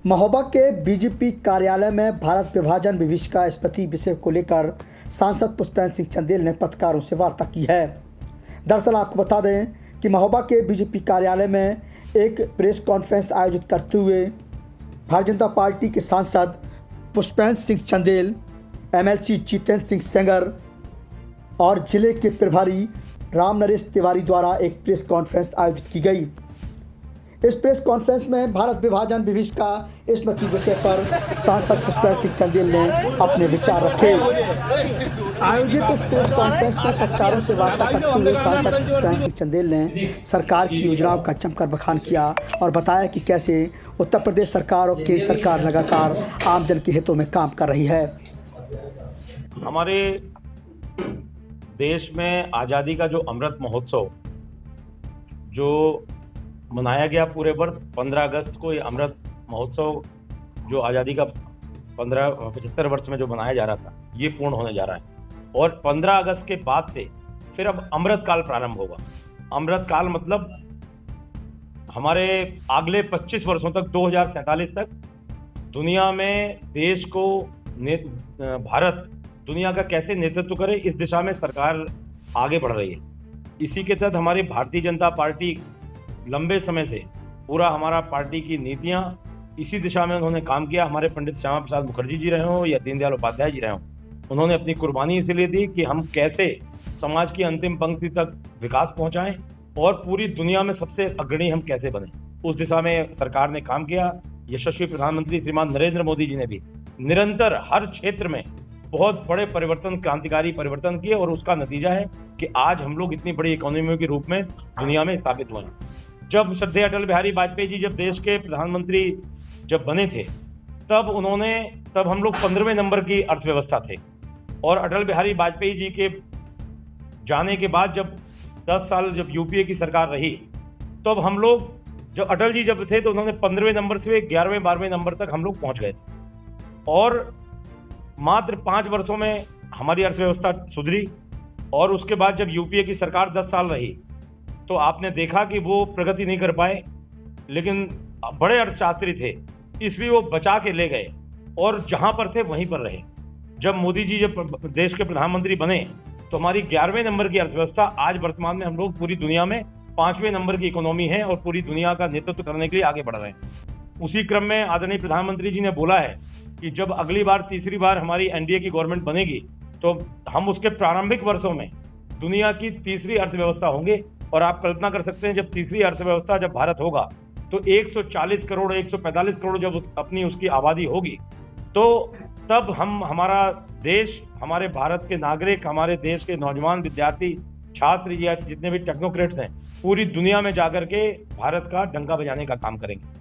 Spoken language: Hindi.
महोबा के बीजेपी कार्यालय में भारत विभाजन विभीषिका स्मृति विषय को लेकर सांसद पुष्पेंद्र सिंह चंदेल ने पत्रकारों से वार्ता की है। दरअसल आपको बता दें कि महोबा के बीजेपी कार्यालय में एक प्रेस कॉन्फ्रेंस आयोजित करते हुए भारतीय जनता पार्टी के सांसद पुष्पेंद्र सिंह चंदेल, एमएलसी जितेंद्र सिंह सेंगर और जिले के प्रभारी राम नरेश तिवारी द्वारा एक प्रेस कॉन्फ्रेंस आयोजित की गई। इस प्रेस कॉन्फ्रेंस में भारत विभाजन विभीषिका स्मृति विषय पर सांसद पुष्पेंद्र सिंह चंदेल ने अपने विचार रखे। आयोजित इस प्रेस कॉन्फ्रेंस में पत्रकारों से वार्ता करते हुए सांसद पुष्पेंद्र सिंह चंदेल ने सरकार की योजनाओं का जमकर बखान किया और बताया कि कैसे उत्तर प्रदेश सरकार और केंद्र सरकार लगातार आमजन के हितों में काम कर रही है। हमारे देश में आज़ादी का जो अमृत महोत्सव जो मनाया गया पूरे वर्ष 15 अगस्त को, ये अमृत महोत्सव जो आज़ादी का 75 वर्ष में जो मनाया जा रहा था, ये पूर्ण होने जा रहा है। और 15 अगस्त के बाद से फिर अब अमृत काल प्रारंभ होगा। अमृत काल मतलब हमारे अगले 25 वर्षों तक, 2047 तक दुनिया में देश को भारत दुनिया का कैसे नेतृत्व करे, इस दिशा में सरकार आगे बढ़ रही है। इसी के तहत हमारी भारतीय जनता पार्टी लंबे समय से पूरा हमारा पार्टी की नीतियां इसी दिशा में उन्होंने काम किया। हमारे पंडित श्यामा प्रसाद मुखर्जी जी रहे हों या दीनदयाल उपाध्याय जी रहे हों, उन्होंने अपनी कुर्बानी इसलिए दी कि हम कैसे समाज की अंतिम पंक्ति तक विकास पहुंचाएं और पूरी दुनिया में सबसे अग्रणी हम कैसे बने। उस दिशा में सरकार ने काम किया। यशस्वी प्रधानमंत्री श्रीमान नरेंद्र मोदी जी ने भी निरंतर हर क्षेत्र में बहुत बड़े परिवर्तन, क्रांतिकारी परिवर्तन किए और उसका नतीजा है कि आज हम लोग इतनी बड़ी इकोनॉमी के रूप में दुनिया में स्थापित हुए। जब श्रद्धेय अटल बिहारी वाजपेयी जी जब देश के प्रधानमंत्री जब बने थे, तब हम लोग 15वें नंबर की अर्थव्यवस्था थे। और अटल बिहारी वाजपेयी जी के जाने के बाद जब 10 साल जब यूपीए की सरकार रही, तब हम लोग जब अटल जी जब थे तो उन्होंने 15वें नंबर से 11वें 12वें नंबर तक हम लोग पहुंच गए थे। और मात्र 5 वर्षों में हमारी अर्थव्यवस्था सुधरी। और उसके बाद जब यूपीए की सरकार 10 साल रही तो आपने देखा कि वो प्रगति नहीं कर पाए, लेकिन बड़े अर्थशास्त्री थे, इसलिए वो बचा के ले गए और जहां पर थे वहीं पर रहे। जब मोदी जी जब देश के प्रधानमंत्री बने तो हमारी 11वें नंबर की अर्थव्यवस्था आज वर्तमान में हम लोग पूरी दुनिया में 5वें नंबर की इकोनॉमी है और पूरी दुनिया का नेतृत्व करने के लिए आगे बढ़ रहे हैं। उसी क्रम में आदरणीय प्रधानमंत्री जी ने बोला है कि जब अगली बार तीसरी बार हमारी एनडीए की गवर्नमेंट बनेगी तो हम उसके प्रारंभिक वर्षों में दुनिया की तीसरी अर्थव्यवस्था होंगे। और आप कल्पना कर सकते हैं जब तीसरी अर्थव्यवस्था जब भारत होगा तो 140 करोड़ 145 करोड़ जब अपनी उसकी आबादी होगी, तो तब हमारा देश, हमारे भारत के नागरिक, हमारे देश के नौजवान, विद्यार्थी, छात्र या जितने भी टेक्नोक्रेट्स हैं, पूरी दुनिया में जाकर के भारत का डंका बजाने का काम करेंगे।